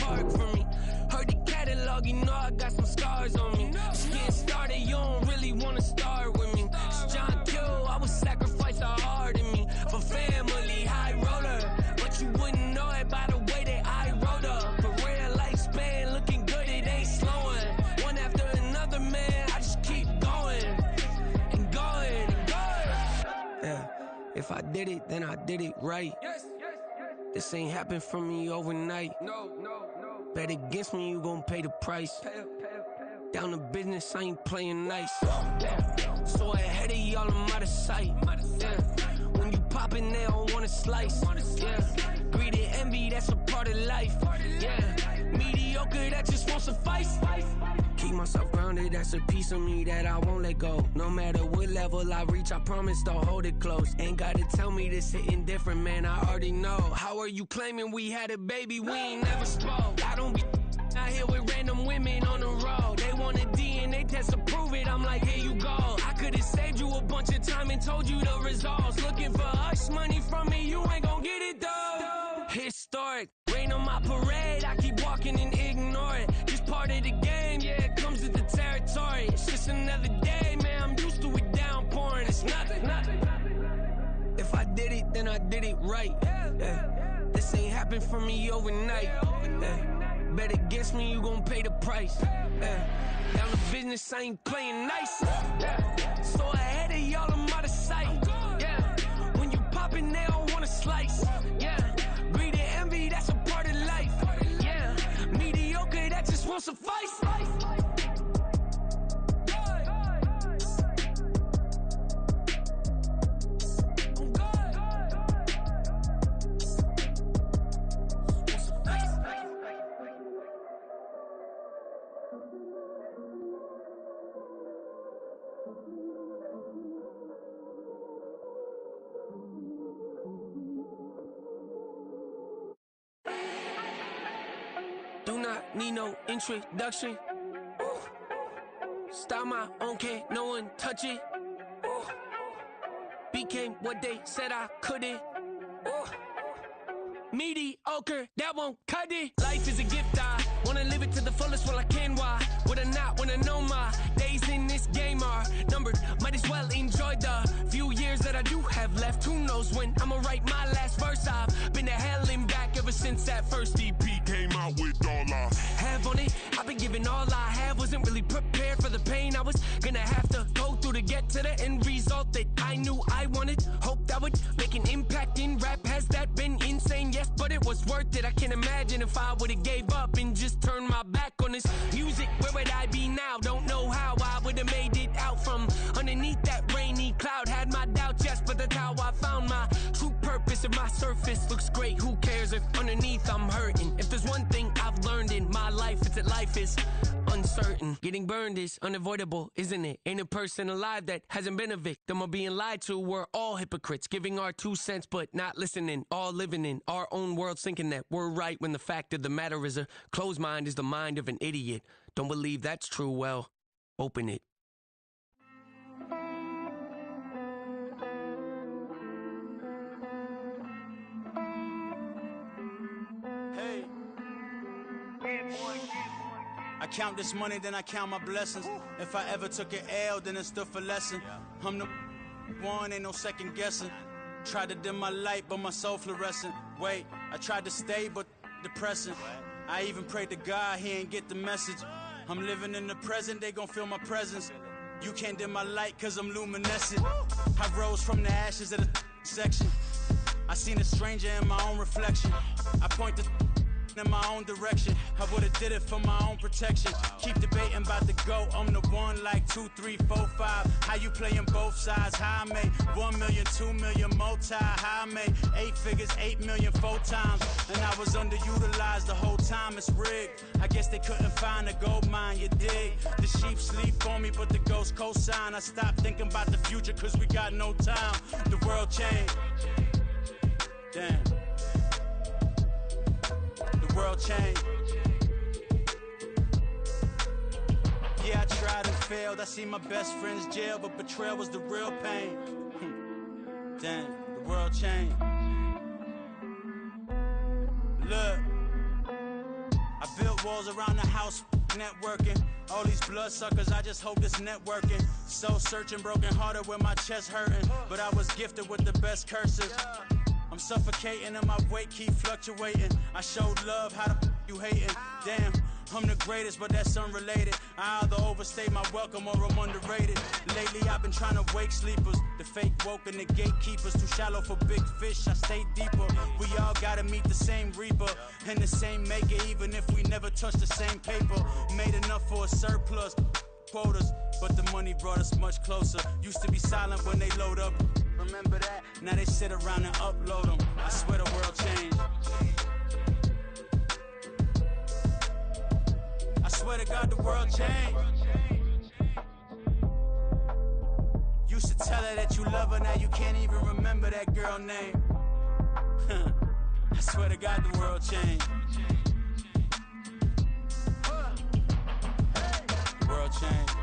park for me. Heard the catalog, you know I got some scars on me. Just getting started, you don't really wanna start with me. It's John Q, I would sacrifice a heart in me for family, high roller. But you wouldn't know it by the way that I wrote up. Career lifespan looking good, it ain't slowing. One after another, man, I just keep going and going and going. Yeah, if I did it, then I did it right. This ain't happened for me overnight. No. Bet against me, you gon' pay the price. Down to business, I ain't playing nice. So ahead of y'all, I'm out of sight. When you poppin', they don't wanna slice. Greed and envy, that's a part of life. Mediocre, that just won't suffice. Keep myself grounded, that's a piece of me that I won't let go. No matter what level I reach, I promise to hold it close. Ain't gotta tell me this hitting different, man, I already know. How are you claiming we had a baby, we ain't never spoke? I don't be out here with random women on the road. They want a DNA test to prove it, I'm like, here you go. I could've saved you a bunch of time and told you the results. Looking for hush money from me, you ain't gon' get it though. Historic, rain on my parade, I keep walking and ignore it. Just part of the game, yeah, it comes with the territory. It's just another day, man, I'm used to it downpouring. It's nothing. If I did it, then I did it right. This ain't happened for me overnight. Bet against me, you gon' pay the price. Down to business, I ain't playing nice. So ahead of y'all, I'm out of sight. When you poppin', they don't wanna slice. Greed and envy, that's a part of life. Mediocre, that just won't suffice. Do not need no introduction. Style my own, can't no one touch it. Became what they said I couldn't. Mediocre, that won't cut it. Life is a gift, I wanna live it to the fullest while I can. Why would I not wanna know my days in this game are numbered? Might as well enjoy the few years that I do have left. Who knows when I'ma write my last verse? I've been to hell and back ever since that first EP came out with all I have on it. I've been giving all I have, wasn't really prepared for the pain I was gonna have to go through to get to the end result that I knew I wanted. Hoped I would make an impact in rap. Has that been insane? Yes, but it was worth it. I can't imagine if I would've gave up and just turned my back on this music. Where would I be now? Don't know how I would've made it out from underneath that rainy cloud. Had my doubts, yes, but that's how I found my true purpose. If my surface looks great, who cares if underneath I'm hurting? If there's one thing I've learned in my life, it's that life is uncertain. Getting burned is unavoidable, isn't it? Ain't a person alive that hasn't been a victim of being lied to. We're all hypocrites, giving our 2 cents but not listening. All living in our own world, thinking that we're right when the fact of the matter is a closed mind is the mind of an idiot. Don't believe that's true? Well, open it. Hey. I count this money, then I count my blessings. If I ever took an L, then it stood for lesson. I'm the one, ain't no second guessing. Tried to dim my light, but my soul fluorescent. Wait, I tried to stay, but depressing. I even prayed to God, he ain't get the message. I'm living in the present, they gon' feel my presence. You can't dim my light, cause I'm luminescent. I rose from the ashes of the section. I seen a stranger in my own reflection. I point the in my own direction. I would've did it for my own protection. Keep debating about the GOAT. I'm the one like 2, 3, 4, 5. How you playing both sides? How I made 1 million, 2 million multi. How I made 8 figures, 8 million 4 times. And I was underutilized the whole time. It's rigged. I guess they couldn't find a gold mine, you dig? The sheep sleep on me, but the ghost co-sign. I stopped thinking about the future cause we got no time. The world changed. Damn. The world changed. Yeah, I tried and failed. I see my best friends jail, but betrayal was the real pain. Damn, the world changed. Look, walls around the house, networking. All these bloodsuckers, I just hope this networking. Soul searching, broken hearted with my chest hurting. But I was gifted with the best curses. I'm suffocating and my weight keep fluctuating. I showed love, how the you hating? Damn, I'm the greatest, but that's unrelated. I either overstay my welcome or I'm underrated. Lately I've been trying to wake sleepers, the fake woke and the gatekeepers. Too shallow for big fish, I stay deeper. We all gotta meet the same reaper and the same maker, even if we never touch the same paper. Made enough for a surplus quotas, but the money brought us much closer. Used to be silent when they load up, remember that? Now they sit around and upload them. I swear the world changed. I swear to God the world changed. Used to tell her that you love her, now you can't even remember that girl name. I swear to God the world changed. The world changed.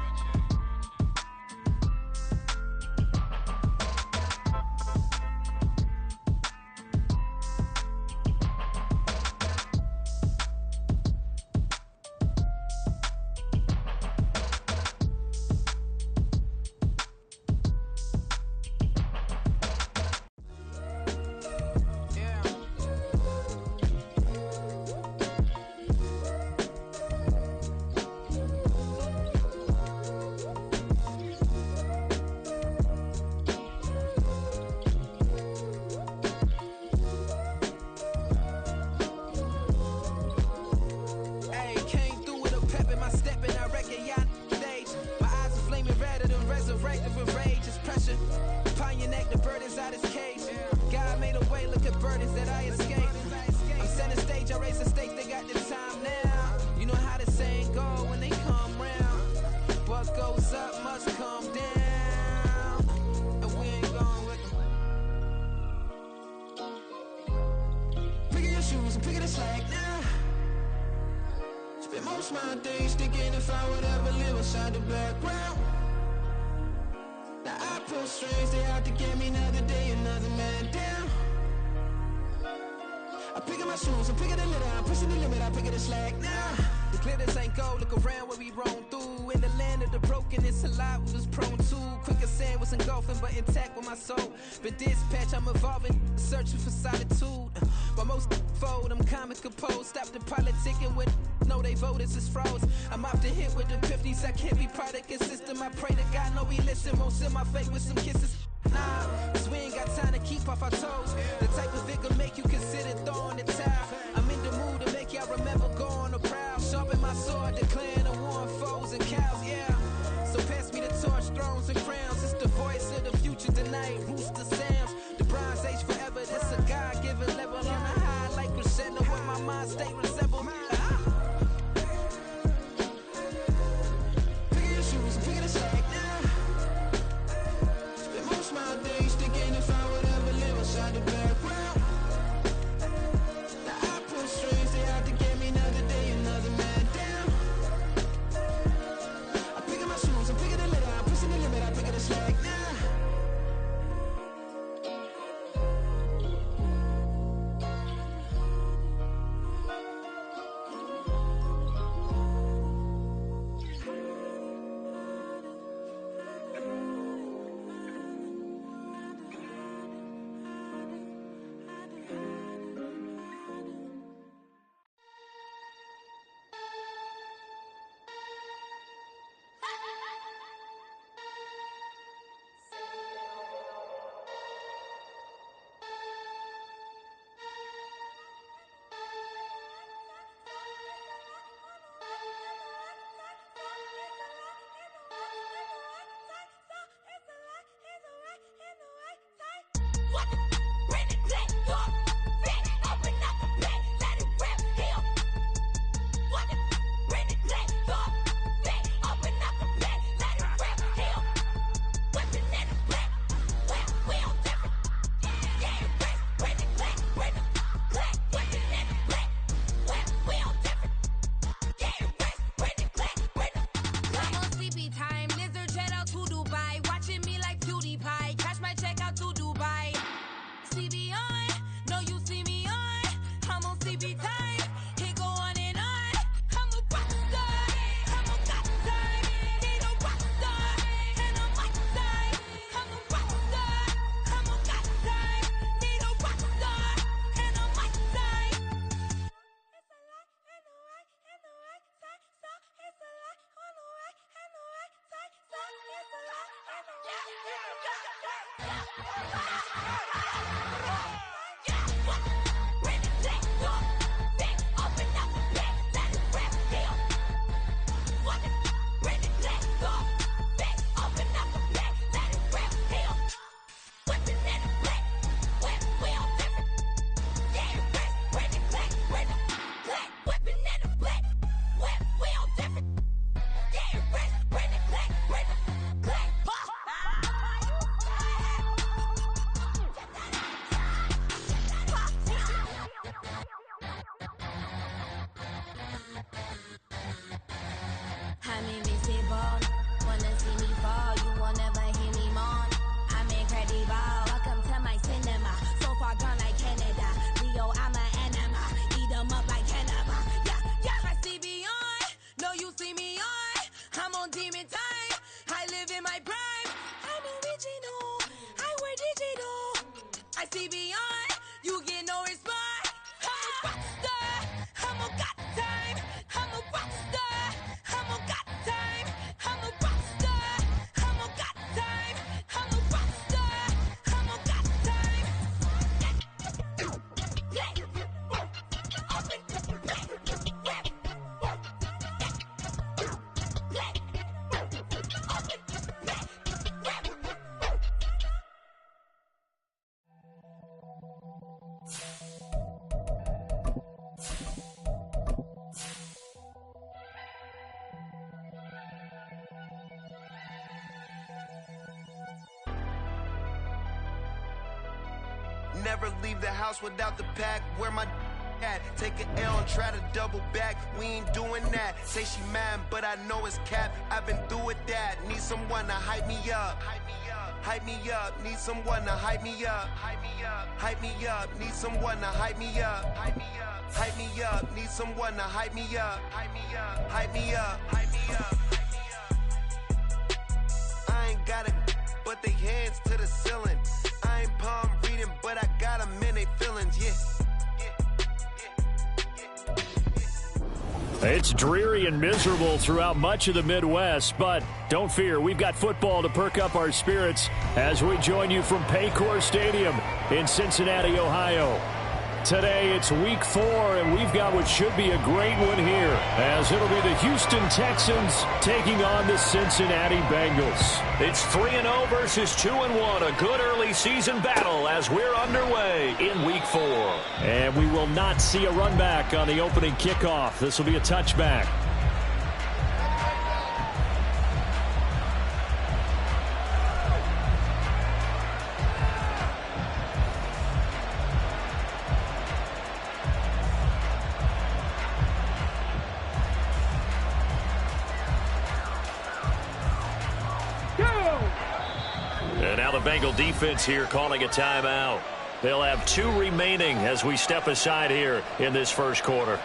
I'm invincible. Wanna see me fall, you will never hear me moan. I'm incredible. Welcome to my cinema. So far gone like Canada. Leo, I'm an anima. Eat 'em up like cannibal. Yeah, yeah. I see beyond. No, you see me on. I'm on demon time. I live in my prime. I'm original. I wear digital. I see beyond. You get no response. I'm a rock star. I'm a got time. I'm a rock star. I'm a got time. I'm a rock star. I'm a got time. I'm a rock star. I'm a got time. Never leave the house without the pack. Where my at? Take an L and try to double back. We ain't doing that. Say she mad, but I know it's cap. I've been through with that. Need someone to hype me up. Hype me up. Need someone to hype me up. Hype me up. Need someone to hype me up. Hype me up. Need someone to hype me up. Hype me up. Hype me up. I ain't got it, but they hands to the ceiling. I ain't palm reading, but I got them in they feelings, yeah. It's dreary and miserable throughout much of the Midwest, but don't fear, we've got football to perk up our spirits as we join you from Paycor Stadium in Cincinnati, Ohio. Today, it's week 4, and we've got what should be a great one here, as it'll be the Houston Texans taking on the Cincinnati Bengals. It's 3-0 versus 2-1, a good early season battle as we're underway in week 4. And we will not see a run back on the opening kickoff. This will be a touchback. And now the Bengal defense here calling a timeout. They'll have 2 remaining as we step aside here in this first quarter.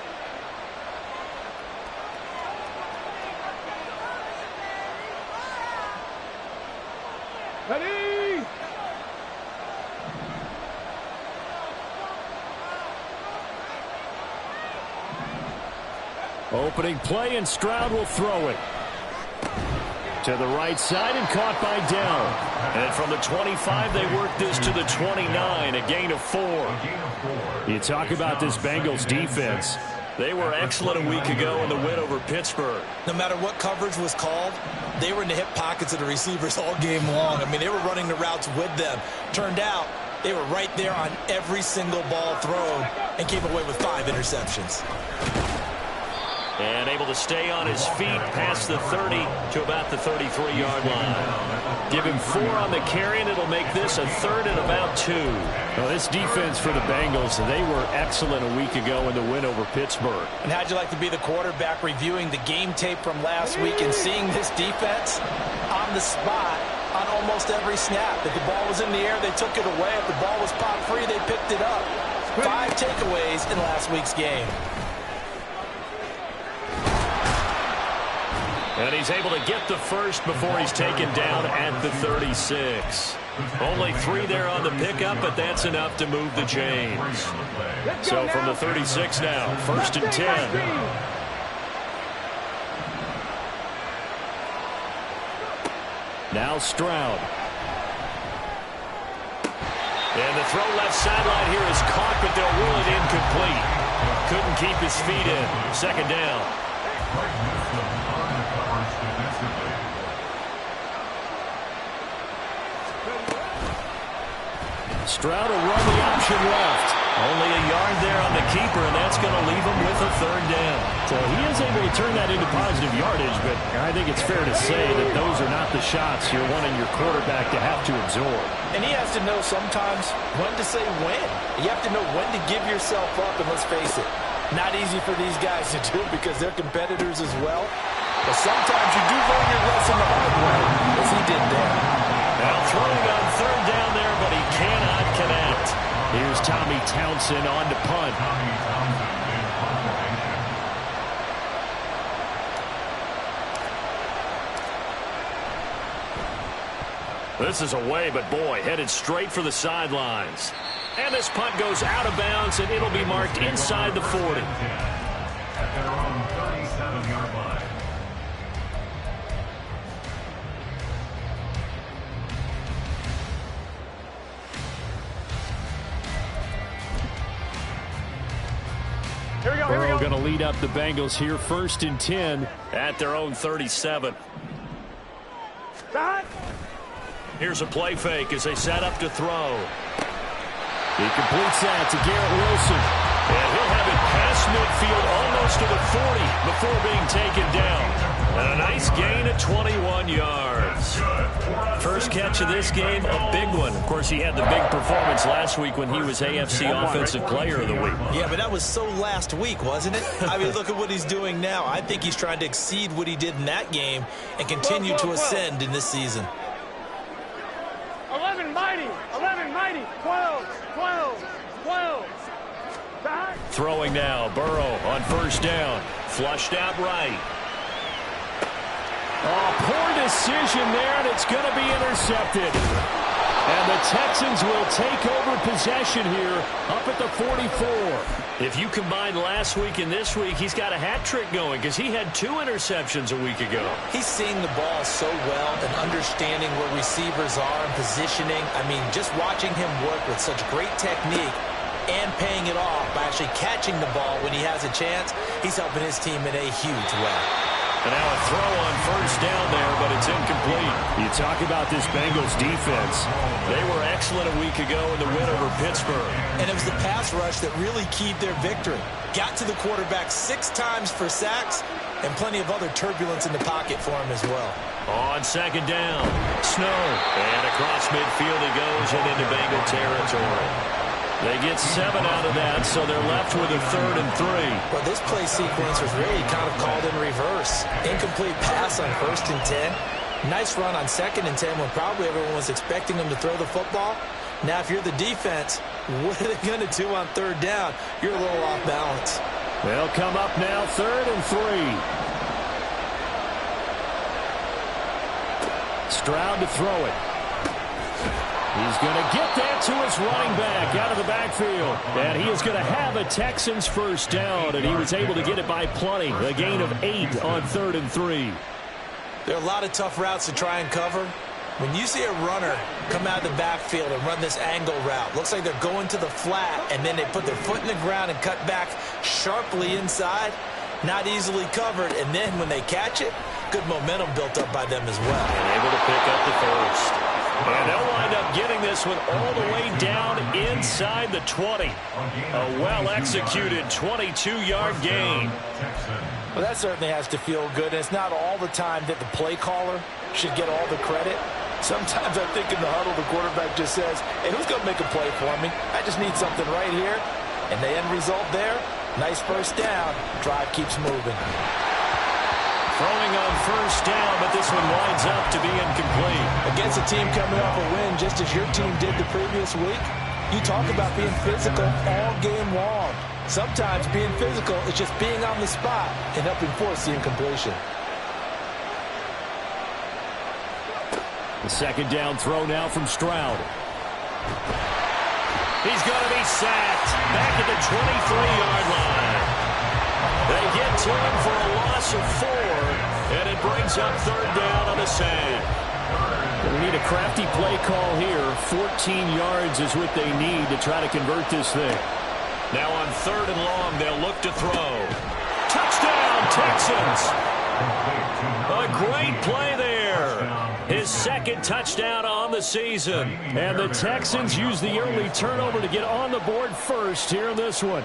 Ready? Opening play, and Stroud will throw it to the right side and caught by Dell. And from the 25, they work this to the 29, a gain of 4. You talk about this Bengals defense. They were excellent a week ago in the win over Pittsburgh. No matter what coverage was called, they were in the hip pockets of the receivers all game long. I mean, they were running the routes with them. Turned out, they were right there on every single ball thrown and came away with 5 interceptions. And able to stay on his feet past the 30 to about the 33-yard line. Give him 4 on the carry, and it'll make this a 3rd and about 2. Well, this defense for the Bengals, they were excellent a week ago in the win over Pittsburgh. And how'd you like to be the quarterback reviewing the game tape from last week and seeing this defense on the spot on almost every snap? If the ball was in the air, they took it away. If the ball was pop free, they picked it up. 5 takeaways in last week's game. And he's able to get the first before he's taken down at the 36. Only 3 there on the pickup, but that's enough to move the chains. So from the 36 now, 1st and 10. Now Stroud. And the throw left sideline here is caught, but they'll rule it incomplete. Couldn't keep his feet in. Second down. Stroud will run the option left. Only a yard there on the keeper, and that's going to leave him with a third down. So he is able to turn that into positive yardage, but I think it's fair to say that those are not the shots you're wanting your quarterback to have to absorb. And he has to know sometimes when to say when. You have to know when to give yourself up, and let's face it, not easy for these guys to do because they're competitors as well. But sometimes you do learn your lesson the hard way, as he did there. Now throwing on third down there, but he cannot connect. Here's Tommy Townsend on to punt. This is away, but boy, headed straight for the sidelines. And this punt goes out of bounds, and it'll be marked inside the 40. At their own 37-yard line. Burrow going to lead up the Bengals here, 1st and 10. At their own 37. Here's a play fake as they set up to throw. He completes that to Garrett Wilson. And he'll have it past midfield almost to the 40 before being taken down. And a nice gain of 21 yards. First catch of this game, a big one. Of course, he had the big performance last week when he was AFC Offensive Player of the Week. Yeah, but that was so last week, wasn't it? I mean, look at what he's doing now. I think he's trying to exceed what he did in that game and continue to ascend in this season. 11 mighty, 12, 12, 12. Back. Throwing now, Burrow on first down. Flushed out right. Oh, poor decision there, and it's going to be intercepted. And the Texans will take over possession here up at the 44. If you combine last week and this week, he's got a hat trick going because he had 2 interceptions a week ago. He's seeing the ball so well and understanding where receivers are and positioning. I mean, just watching him work with such great technique and paying it off by actually catching the ball when he has a chance, he's helping his team in a huge way. And now a throw on first down there, but it's incomplete. You talk about this Bengals defense. They were excellent a week ago in the win over Pittsburgh. And it was the pass rush that really keyed their victory. Got to the quarterback 6 times for sacks and plenty of other turbulence in the pocket for him as well. On second down, Snow. And across midfield he goes and into Bengal territory. They get 7 out of that, so they're left with a 3rd and 3. Well, this play sequence was really kind of called in reverse. Incomplete pass on 1st and 10. Nice run on 2nd and 10 when probably everyone was expecting them to throw the football. Now, if you're the defense, what are they going to do on 3rd down? You're a little off balance. They'll come up now 3rd and 3. Stroud to throw it. He's going to get that to his running back out of the backfield. And he is going to have a Texans first down, and he was able to get it by plenty. A gain of 8 on 3rd and 3. There are a lot of tough routes to try and cover. When you see a runner come out of the backfield and run this angle route, looks like they're going to the flat, and then they put their foot in the ground and cut back sharply inside. Not easily covered, and then when they catch it, good momentum built up by them as well. And able to pick up the first. And they'll wind up getting this one all the way down inside the 20. A well-executed 22-yard gain. Well, that certainly has to feel good. And it's not all the time that the play caller should get all the credit. Sometimes I think in the huddle, the quarterback just says, hey, who's going to make a play for me? I just need something right here. And the end result there, nice first down. Drive keeps moving. Throwing on first down, but this one winds up to be incomplete. Against a team coming off a win, just as your team did the previous week, you talk about being physical all game long. Sometimes being physical is just being on the spot and helping force the incompletion. The second down throw now from Stroud. He's going to be sacked back at the 23-yard line. They get to him for a loss of 4, and it brings up 3rd down on the sack. They need a crafty play call here. 14 yards is what they need to try to convert this thing. Now on 3rd and long, they'll look to throw. Touchdown, Texans! A great play there. His 2nd touchdown on the season. And the Texans use the early turnover to get on the board first here in this one.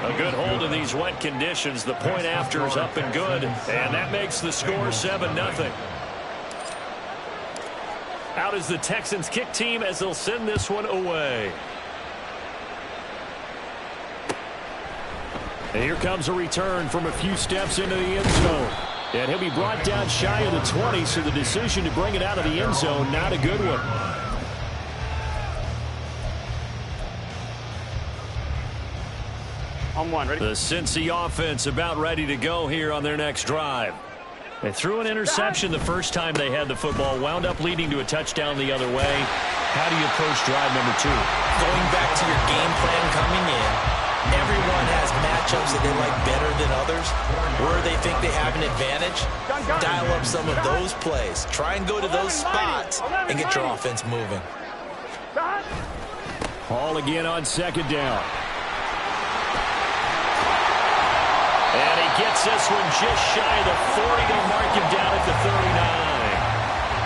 A good hold in these wet conditions. The point after is up and good. And that makes the score 7-0. Out is the Texans kick team as they'll send this one away. And here comes a return from a few steps into the end zone. And he'll be brought down shy of the 20, so the decision to bring it out of the end zone, not a good one. On one, ready? The Cincy offense about ready to go here on their next drive. They threw an interception the first time they had the football, wound up leading to a touchdown the other way. How do you approach drive number 2? Going back to your game plan coming in, everyone has matchups that they like better than others. Where they think they have an advantage, dial up some of those plays. Try and go to those spots and get your offense moving. Hall again on 2nd down. And he gets this one just shy of the 40. They'll mark him down at the 39.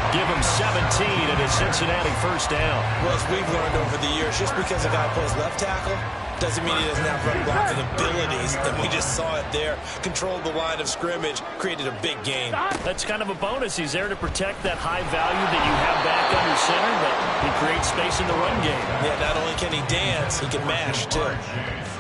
Give him 17 at a Cincinnati 1st down. Well, as we've learned over the years, just because a guy plays left tackle doesn't mean he doesn't have run blocking abilities, and we just saw it there. Controlled the line of scrimmage, created a big game. That's kind of a bonus. He's there to protect that high value that you have back under center, but he creates space in the run game. Yeah, not only can he dance, he can mash, too.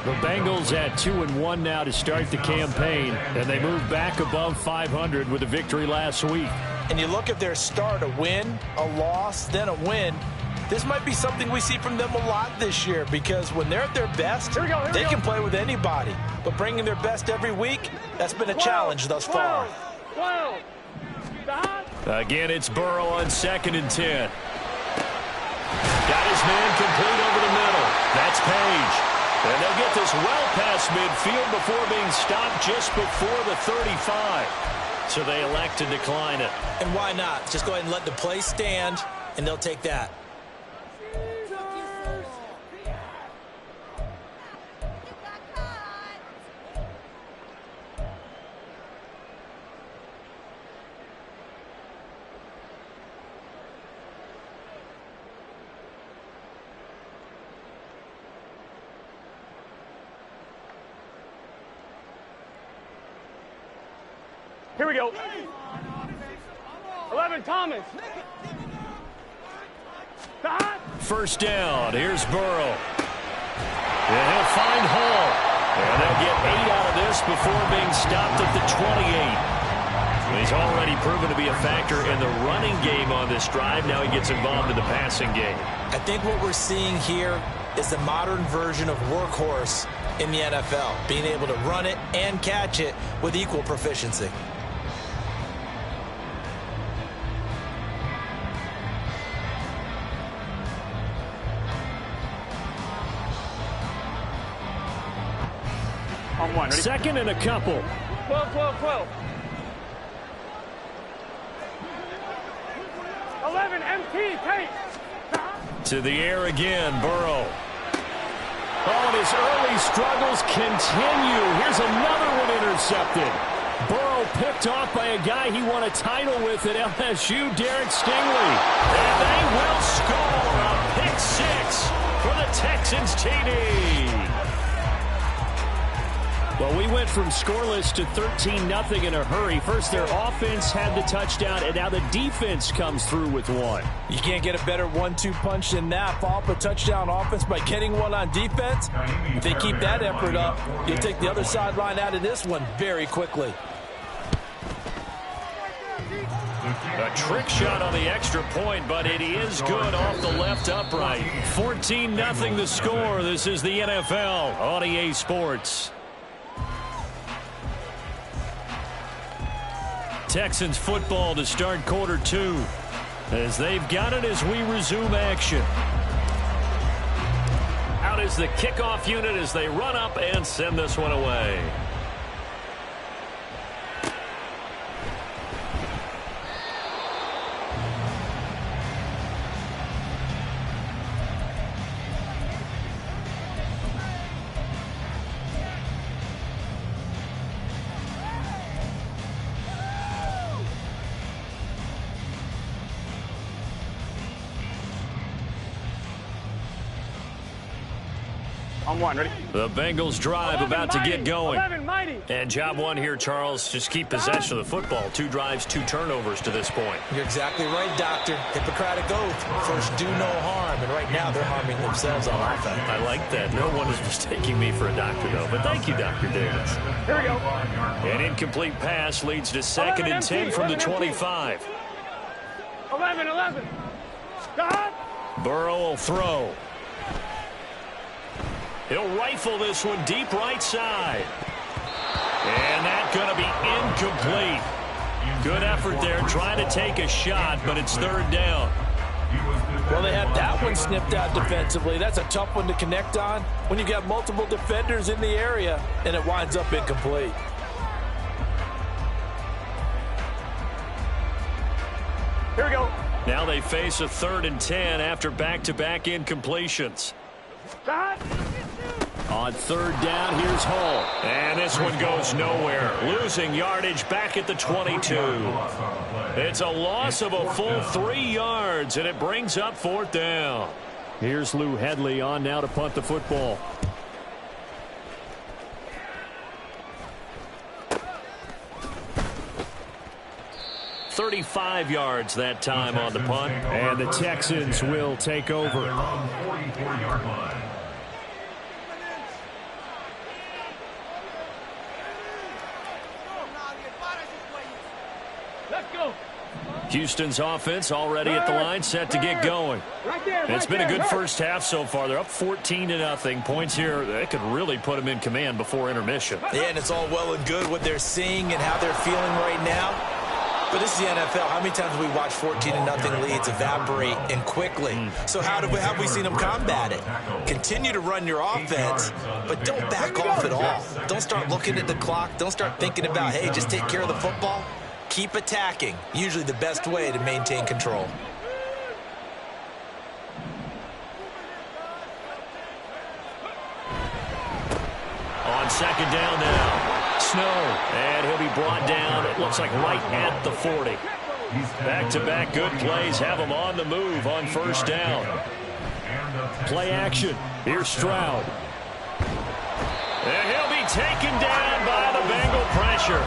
The Bengals at 2-1 now to start the campaign, and they move back above 500 with a victory last week. And you look at their start, a win, a loss, then a win. This might be something we see from them a lot this year, because when they're at their best, they can play with anybody. But bringing their best every week, that's been a challenge thus far. Again, it's Burrow on 2nd and 10. Got his man complete over the middle. That's Page. And they'll get this well past midfield before being stopped just before the 35. So they elect to decline it. And why not? Just go ahead and let the play stand, and they'll take that. Here we go. 11, Thomas. 1st down. Here's Burrow. And he'll find Hall. And they'll get 8 out of this before being stopped at the 28. He's already proven to be a factor in the running game on this drive. Now he gets involved in the passing game. I think what we're seeing here is the modern version of workhorse in the NFL, being able to run it and catch it with equal proficiency. On one, ready? 2nd and a couple. 12, 12, 12. 11, MT, Tate. To the air again, Burrow. Oh, and his early struggles continue. Here's another one intercepted. Burrow picked off by a guy he won a title with at LSU, Derek Stingley. And they will score a pick 6 for the Texans TD. Well, we went from scoreless to 13-0 in a hurry. First, their offense had the touchdown, and now the defense comes through with one. You can't get a better 1-2 punch than that. Follow up a touchdown offense by getting one on defense. If they keep that effort up, you'll take the other sideline out of this one very quickly. A trick shot on the extra point, but it is good off the left upright. 14-0 the score. This is the NFL on EA Sports. Texans football to start quarter 2 as they've got it as we resume action. Out is the kickoff unit as they run up and send this one away. On one, ready? The Bengals drive 11, about mighty. to get going. 11, mighty. And job one here, Charles, just keep possession of the football. 2 drives, 2 turnovers to this point. You're exactly right, Doctor. Hippocratic oath. First, do no harm. And right now, they're harming themselves on offense. I like that. No one is mistaking me for a doctor, though. But thank you, Dr. Davis. Here we go. An incomplete pass leads to 2nd and 10 from the 25. 11. Stop. Burrow will throw. He'll rifle this one deep right side. And that's going to be incomplete. Good effort there trying to take a shot, but it's 3rd down. Well, they had that one snipped out defensively. That's a tough one to connect on when you've got multiple defenders in the area, and it winds up incomplete. Here we go. Now they face a 3rd and 10 after back-to-back incompletions. Stop. On 3rd down, here's Hall. And this one goes nowhere. Losing yardage back at the 22. It's a loss of a full 3 yards, and it brings up 4th down. Here's Lou Hedley on now to punt the football. $35 yards that time on the punt. And the Texans will take over. Let's go. Houston's offense already at the line, set to get going. Right there. It's been a good first half so far. They're up 14-0. Points here, they could really put them in command before intermission. Yeah, and it's all well and good what they're seeing and how they're feeling right now. But this is the NFL. How many times have we watched 14-0 leads evaporate and quickly? So how have we seen them combat it? Continue to run your offense, but don't back off at all. Don't start looking at the clock. Don't start thinking about, hey, just take care of the football. Keep attacking. Usually the best way to maintain control. On 2nd down now. Snow, and he'll be brought down, it looks like right at the 40. Back-to-back good plays have him on the move on 1st down. Play action. Here's Stroud. And he'll be taken down by the Bengal pressure.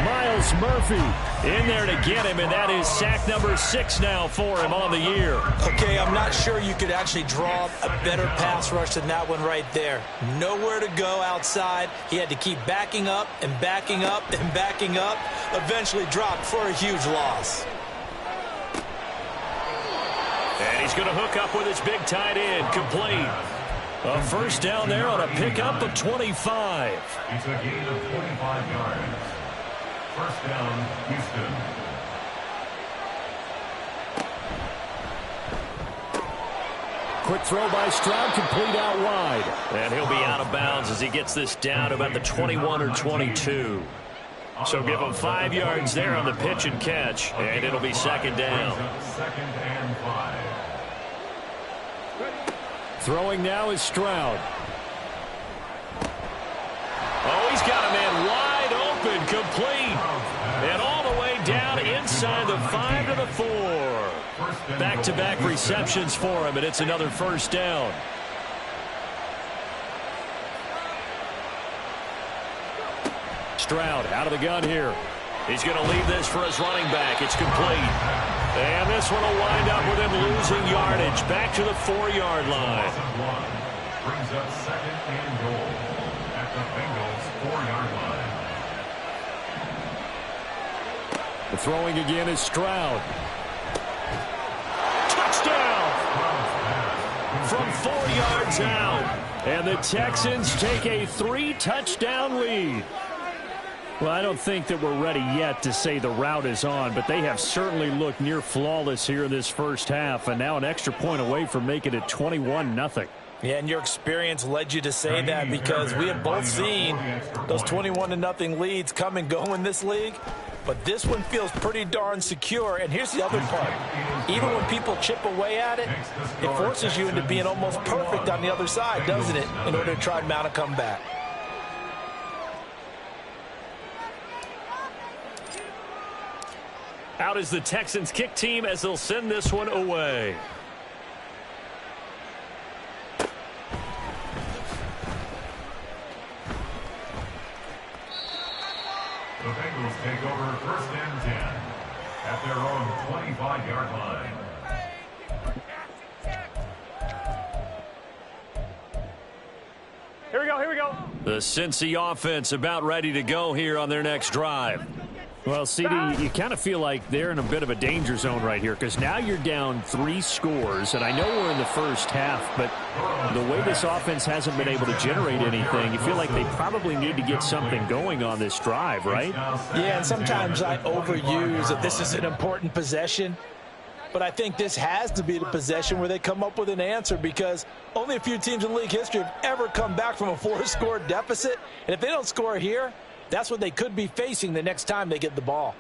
Myles Murphy in there to get him, and that is sack number 6 now for him on the year. Okay, I'm not sure you could actually draw a better pass rush than that one right there. Nowhere to go outside. He had to keep backing up and backing up and backing up. Eventually dropped for a huge loss. And he's going to hook up with his big tight end, complete. A 1st down there on a pickup of 25. It's a gain of 25 yards. 1st down, Houston. Quick throw by Stroud, complete out wide. And he'll be out of bounds as he gets this down to about the 21 or 22. So give him 5 yards there on the pitch and catch, and it'll be 2nd down. 2nd and 5. Throwing now is Stroud. Oh, he's got a man wide open, complete. And all the way down inside the 5 to the 4. Back-to-back receptions for him, and it's another 1st down. Stroud out of the gun here. He's going to leave this for his running back. It's complete. And this one will wind up with him losing yardage back to the 4-yard line. Brings up 2nd and goal at the Bengals 4-yard line. The throwing again is Stroud. Touchdown! From 4 yards out. And the Texans take a 3-touchdown lead. Well, I don't think that we're ready yet to say the route is on, but they have certainly looked near flawless here in this first half, and now an extra point away from making it 21-0. Yeah, and your experience led you to say that because we have both seen those 21-0 leads come and go in this league. But this one feels pretty darn secure. And here's the other part. Even when people chip away at it, it forces you into being almost perfect on the other side, doesn't it, in order to try and mount a comeback. Out is the Texans kick team as they'll send this one away. Here we go, here we go. The Cincy offense about ready to go here on their next drive. Well, CD, you kind of feel like they're in a bit of a danger zone right here because now you're down 3 scores, and I know we're in the first half, but the way this offense hasn't been able to generate anything, you feel like they probably need to get something going on this drive, right? Yeah, and sometimes I overuse that this is an important possession, but I think this has to be the possession where they come up with an answer because only a few teams in league history have ever come back from a 4-score deficit, and if they don't score here, that's what they could be facing the next time they get the ball.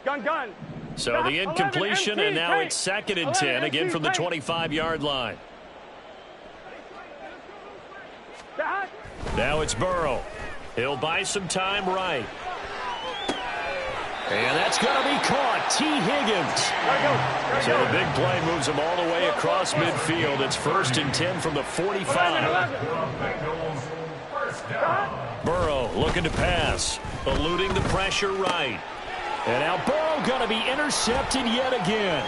Gun. So the incompletion, and now it's 2nd and 10, again from the 25-yard line. Now it's Burrow. He'll buy some time right. And that's going to be caught. T. Higgins. So the big play moves him all the way across midfield. It's 1st and 10 from the 45. Burrow looking to pass. Eluding the pressure right. And now Burrow going to be intercepted yet again.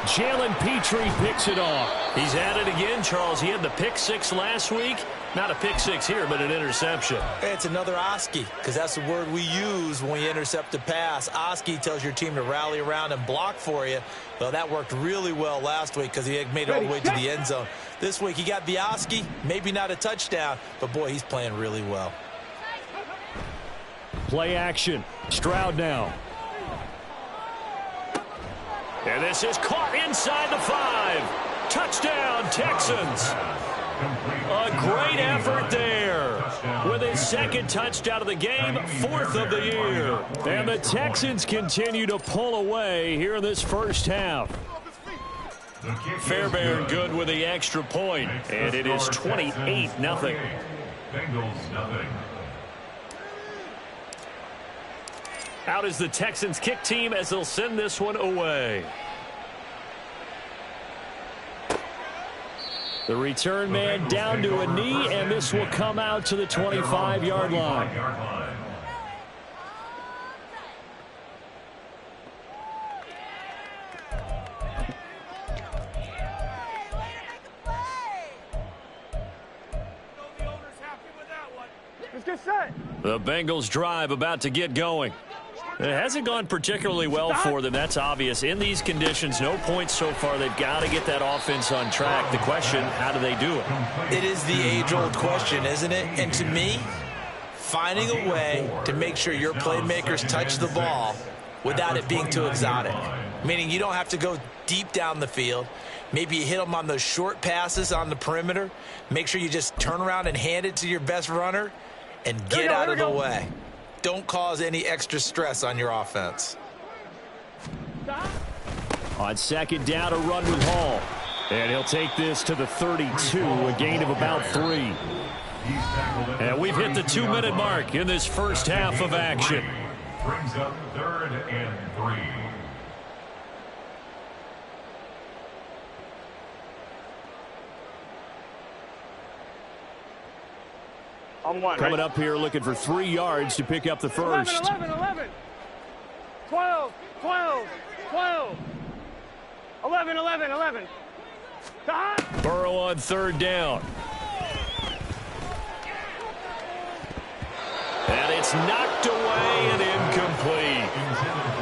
Jalen Petrie picks it off. He's at it again, Charles. He had the pick 6 last week. Not a pick 6 here, but an interception. It's another Oski, because that's the word we use when we intercept a pass. Oski tells your team to rally around and block for you. Well, that worked really well last week because he had made it all the way to the end zone. This week he got the Oski, maybe not a touchdown, but boy, he's playing really well. Play action. Stroud now. And this is caught inside the 5. Touchdown, Texans. A great effort there. With his 2nd touchdown of the game, 4th of the year. And the Texans continue to pull away here in this first half. Fairbairn good with the extra point, and it is 28-0. Bengals nothing. Out is the Texans kick team as they'll send this one away. The return man down to a knee, and this will come out to the 25-yard line. Let's get set. The Bengals drive about to get going. It hasn't gone particularly well for them. That's obvious. In these conditions, no points so far. They've got to get that offense on track. The question, how do they do it? It is the age-old question, isn't it? And to me, finding a way to make sure your playmakers touch the ball without it being too exotic. Meaning you don't have to go deep down the field. Maybe you hit them on those short passes on the perimeter. Make sure you just turn around and hand it to your best runner and get out of the way. Don't cause any extra stress on your offense. On 2nd down, a run with Hall. And he'll take this to the 32, a gain of about 3. And we've hit the 2-minute mark in this first half of action. Brings up 3rd and 3. Coming up here looking for 3 yards to pick up the first. 11. 12. 11. Burrow on 3rd down. And it's knocked away and incomplete.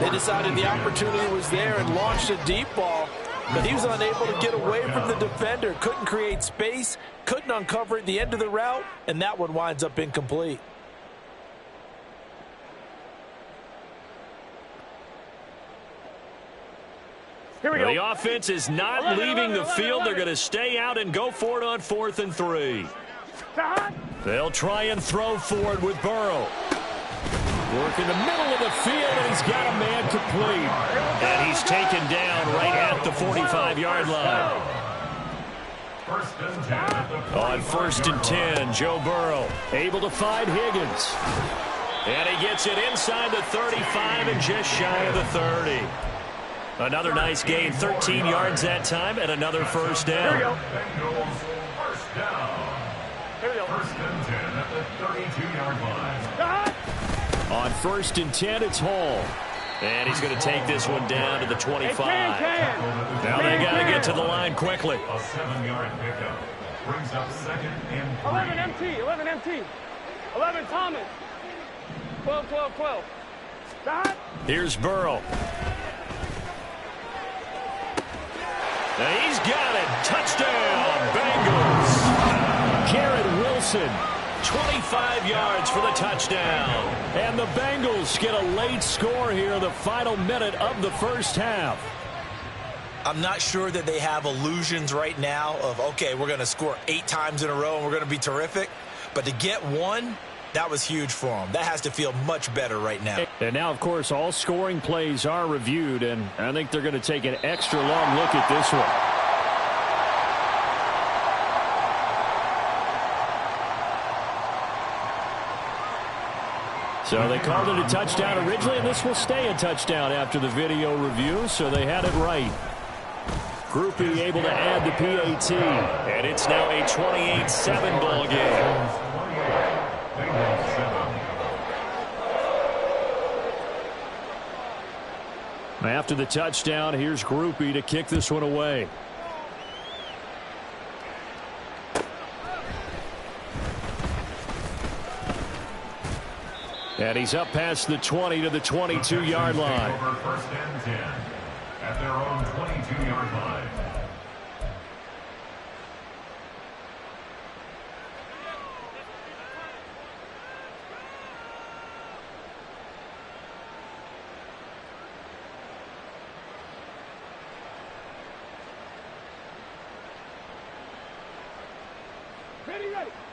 They decided the opportunity was there and launched a deep ball, but he was unable to get away from the defender. Couldn't create space, couldn't uncover at the end of the route, and that one winds up incomplete. Here we go. The offense is not leaving the field. They're going to stay out and go for it on 4th and 3. They'll try and throw for it with Burrow. Work in the middle of the field, and he's got a man complete. And he's taken down right at the 45-yard line. On 1st and 10, Joe Burrow able to find Higgins. And he gets it inside the 35 and just shy of the 30. Another nice gain, 13 yards that time, and another 1st down. Here we go. Here we go. 1st and 10 at the 32-yard line. On 1st and 10, it's Hall. And he's going to take this one down to the 25. Can. Now they got it to the line quickly. A 7-yard pickup brings up 2nd and 3. 11 MT, 11 MT. 11 Thomas. 12, 12, 12. Stop. Here's Burrow. Now he's got it. Touchdown, Bengals. Garrett Wilson. 25 yards for the touchdown. And the Bengals get a late score here, the final minute of the first half. I'm not sure that they have illusions right now of, okay, we're going to score 8 times in a row and we're going to be terrific. But to get one, that was huge for them. That has to feel much better right now. And now, of course, all scoring plays are reviewed, and I think they're going to take an extra long look at this one. So they called it a touchdown originally, and this will stay a touchdown after the video review, so they had it right. Groupie able to add the PAT. And it's now a 28-7 ball game. After the touchdown, here's Groupie to kick this one away. And he's up past the 20 to the 22-yard line. Over 1st and 10 at their own 22-yard line.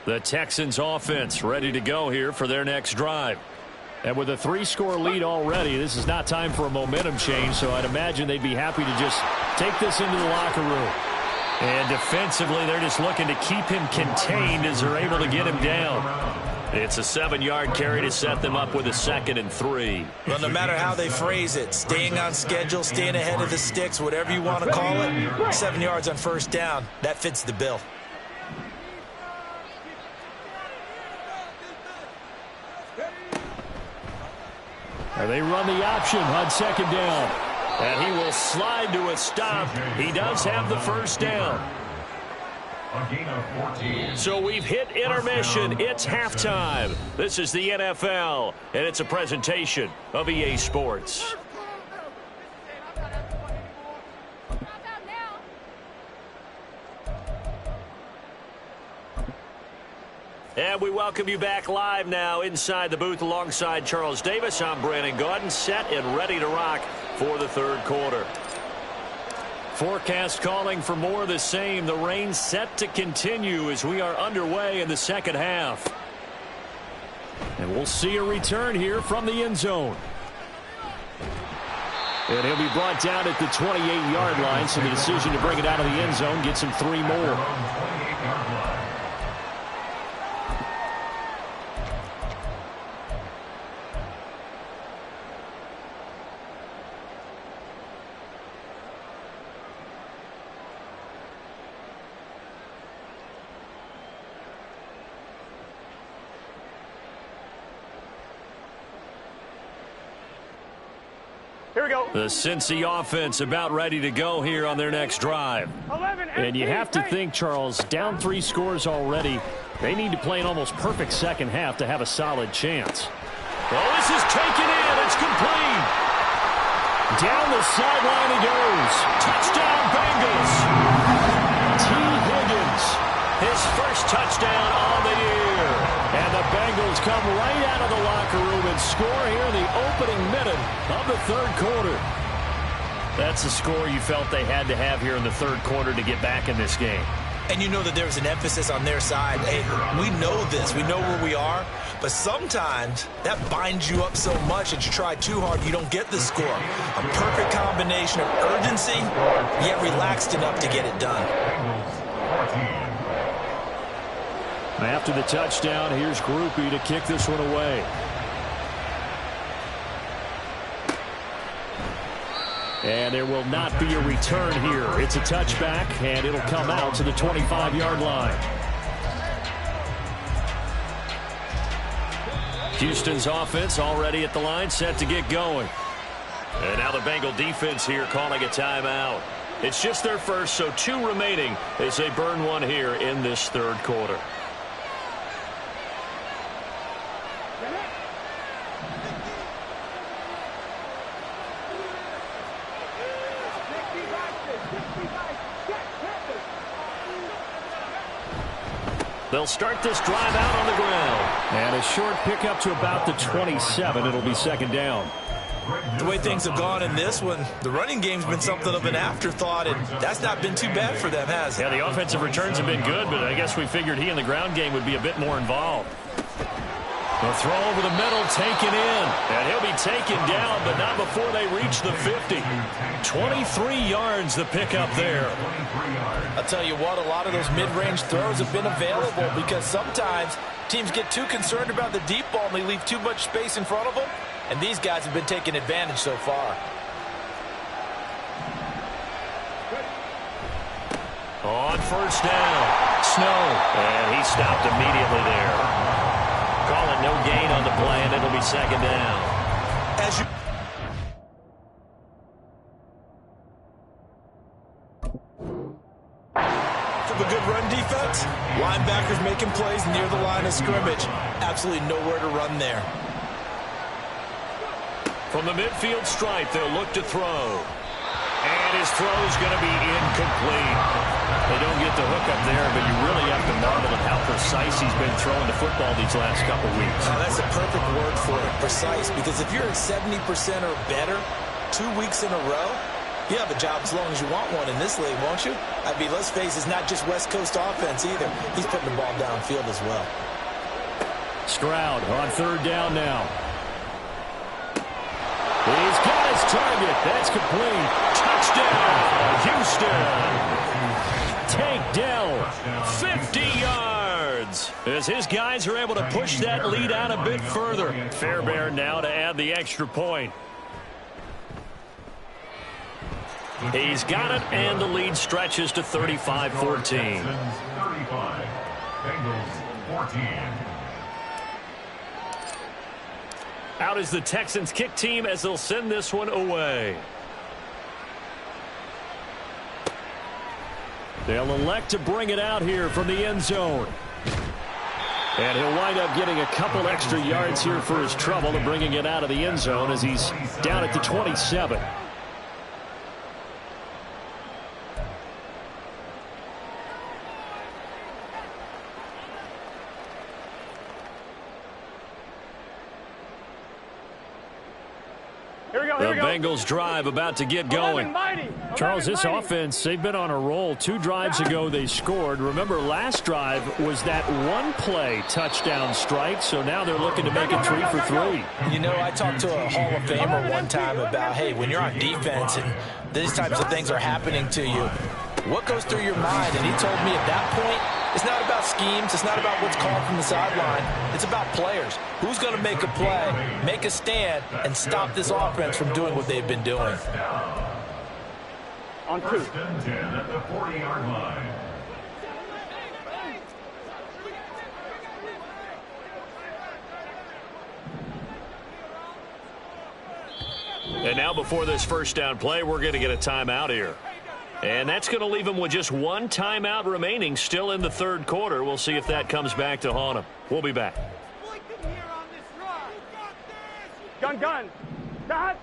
The Texans offense ready to go here for their next drive. And with a 3-score lead already, this is not time for a momentum change, so I'd imagine they'd be happy to just take this into the locker room. And defensively, they're just looking to keep him contained as they're able to get him down. It's a 7-yard carry to set them up with a 2nd and 3. Well, no matter how they phrase it, staying on schedule, staying ahead of the sticks, whatever you want to call it, 7 yards on 1st down, that fits the bill. They run the option on 2nd down. And he will slide to a stop. He does have the 1st down. A gain of 14. So we've hit intermission. It's halftime. This is the NFL, and it's a presentation of EA Sports. And we welcome you back live now inside the booth alongside Charles Davis. I'm Brandon Gaudin, set and ready to rock for the 3rd quarter. Forecast calling for more of the same. The rain set to continue as we are underway in the 2nd half. And we'll see a return here from the end zone. And he'll be brought down at the 28-yard line, so the decision to bring it out of the end zone gets him 3 more. Here we go. The Cincy offense about ready to go here on their next drive. 11 And you have to think, Charles, down 3 scores already. They need to play an almost perfect 2nd half to have a solid chance. Oh, this is taken in. It's complete. Down the sideline he goes. Touchdown, Bengals. T. Higgins. His first touchdown on the year. And the Bengals come right out of the locker room and score here in the opening minute of the 3rd quarter. That's the score you felt they had to have here in the 3rd quarter to get back in this game. And you know that there's an emphasis on their side. Hey, we know this. We know where we are. But sometimes that binds you up so much that you try too hard, you don't get the score. A perfect combination of urgency, yet relaxed enough to get it done. After the touchdown, here's Groupie to kick this one away. And there will not be a return here. It's a touchback, and it'll come out to the 25-yard line. Houston's offense already at the line, set to get going. And now the Bengal defense here calling a timeout. It's just their first, so 2 remaining as they burn one here in this third quarter. They'll start this drive out on the ground. And a short pickup to about the 27. It'll be second down. The way things have gone in this one, the running game's been something of an afterthought, and that's not been too bad for them, has it? Yeah, the offensive returns have been good, but I guess we figured he in the ground game would be a bit more involved. The throw over the middle, taken in. And he'll be taken down, but not before they reach the 50. 23 yards the pickup there. I'll tell you what, a lot of those mid-range throws have been available because sometimes teams get too concerned about the deep ball and they leave too much space in front of them. And these guys have been taking advantage so far. On first down, Snow. And he stopped immediately there. Calling no gain on the play, and it'll be second down. From a good run defense, linebackers making plays near the line of scrimmage. Absolutely nowhere to run there. From the midfield stripe, they'll look to throw. And his throw is going to be incomplete. They don't get the hook up there, but you really have to marvel at how precise he's been throwing the football these last couple weeks. Now, that's a perfect word for it, precise, because if you're at 70% or better 2 weeks in a row, you have a job as long as you want one in this league, won't you? I mean, let's face it, it's not just West Coast offense either. He's putting the ball downfield as well. Stroud on third down now. He's got his target. That's complete. Touchdown, Houston. Tank Dell, 50 yards. As his guys are able to push that lead out a bit further. Fairbairn now to add the extra point. He's got it, and the lead stretches to 35-14. 35. Bengals 14. Out is the Texans kick team as they'll send this one away. They'll elect to bring it out here from the end zone. And he'll wind up getting a couple extra yards here for his trouble and bringing it out of the end zone as he's down at the 27. The Bengals drive about to get going. Charles, this offense, they've been on a roll. 2 drives ago they scored. Remember, last drive was that one-play touchdown strike, so now they're looking to make it 3 for 3. You know, I talked to a Hall of Famer one time about, hey, when you're on defense and these types of things are happening to you, what goes through your mind? And he told me at that point, it's not about schemes. It's not about what's called from the sideline. It's about players. Who's going to make a play, make a stand, and stop this offense from doing what they've been doing? On 2. First and 10 at the 40-yard line. And now before this first down play, we're going to get a timeout here. And that's going to leave them with just 1 timeout remaining still in the third quarter. We'll see if that comes back to haunt them. We'll be back. Gun. Stop.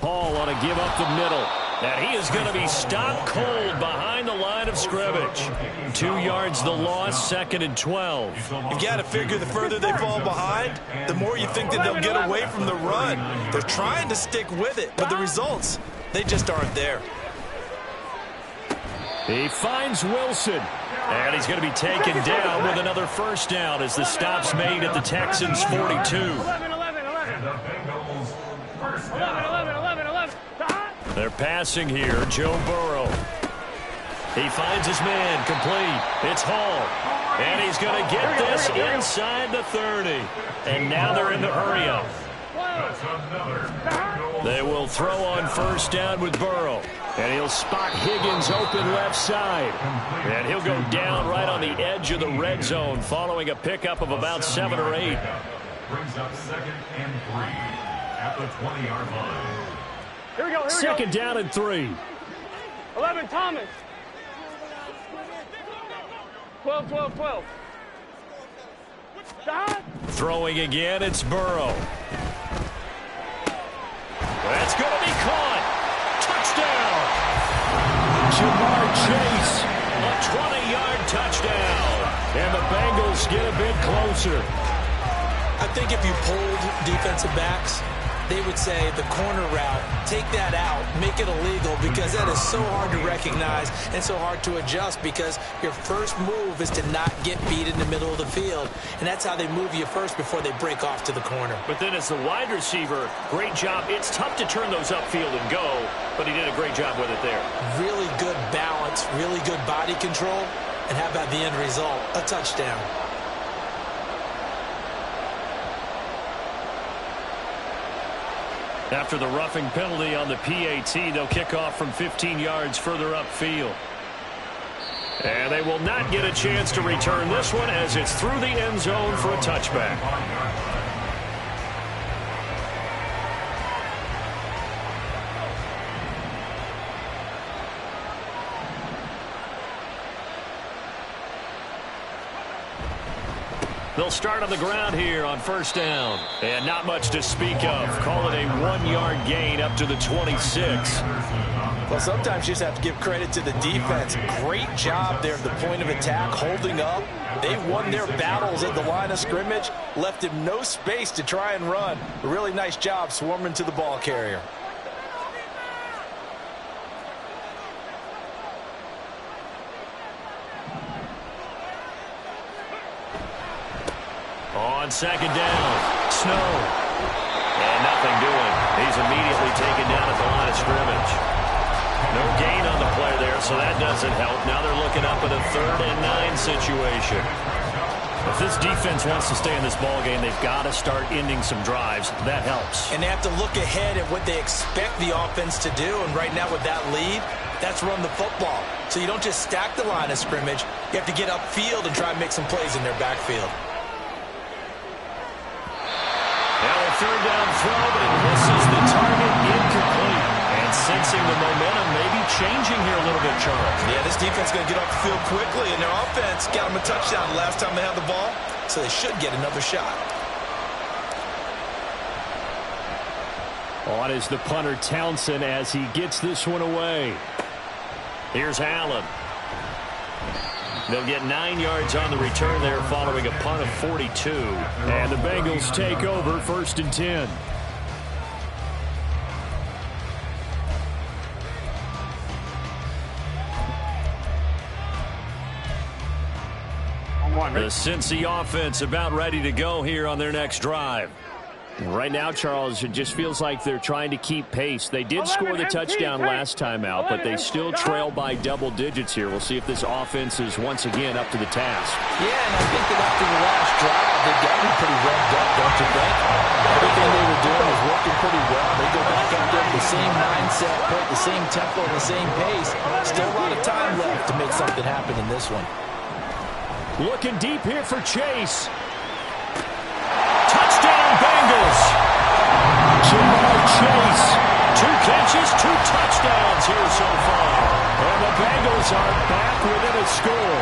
Paul on a give up the middle. And he is going to be stopped cold behind the line of scrimmage. 2 yards the loss, 2nd and 12. You've got to figure the further they fall behind, the more you think that they'll get away from the run. They're trying to stick with it, but the results, they just aren't there. He finds Wilson. And he's going to be taken down with another first down as the stop's made at the Texans' 42. 11. And the Bengals first down. 11. They're passing here, Joe Burrow. He finds his man, complete. It's Hall. And he's going to get this inside the 30. And now they're in the hurry-up. They will throw on first down with Burrow. And he'll spot Higgins open left side. And he'll go down right on the edge of the red zone following a pickup of about 7 or 8. brings up 2nd and 3 at the 20-yard line. Here we go. Second down and 3. 11, Thomas. 12. Stop. Throwing again, it's Burrow. That's going to be caught. Touchdown. Jamar Chase. A 20-yard touchdown. And the Bengals get a bit closer. I think if you polled defensive backs, they would say the corner route, take that out, make it illegal, because that is so hard to recognize and so hard to adjust, because your first move is to not get beat in the middle of the field. And that's how they move you first before they break off to the corner. But then as the wide receiver, great job. It's tough to turn those upfield and go, but he did a great job with it there. Really good balance, really good body control. And how about the end result? A touchdown. After the roughing penalty on the PAT, they'll kick off from 15 yards further upfield. And they will not get a chance to return this one as it's through the end zone for a touchback. They'll start on the ground here on first down. And not much to speak of. Call it a 1-yard gain up to the 26. Well, sometimes you just have to give credit to the defense. Great job there at the point of attack, holding up. They won their battles at the line of scrimmage, left him no space to try and run. A really nice job swarming to the ball carrier. On second down, Snow. And nothing doing. He's immediately taken down at the line of scrimmage. No gain on the play there, so that doesn't help. Now they're looking up at a 3rd and 9 situation. If this defense wants to stay in this ballgame, they've got to start ending some drives. That helps. And they have to look ahead at what they expect the offense to do. And right now with that lead, that's run the football. So you don't just stack the line of scrimmage. You have to get upfield and try and make some plays in their backfield. Now a 3rd down throw, but it misses the target, incomplete. And sensing the momentum maybe changing here a little bit, Charles. Yeah, this defense is going to get off the field quickly, and their offense got them a touchdown the last time they had the ball, so they should get another shot. On is the punter Townsend as he gets this one away. Here's Allen. They'll get 9 yards on the return there following a punt of 42. And the Bengals take over 1st and 10. The Cincy offense about ready to go here on their next drive. Right now, Charles, it just feels like they're trying to keep pace. They did score the touchdown last time out, but they still trail by double digits here. We'll see if this offense is once again up to the task. Yeah, and I think that after the last drive, they've got to be pretty revved up, don't you think? Everything they were doing was working pretty well. They go back up there with the same mindset, put the same tempo, the same pace. Still a lot of time left to make something happen in this one. Looking deep here for Chase. Touchdown, Bengals. Jamar Chase. 2 catches, 2 touchdowns here so far. And the Bengals are back within a score.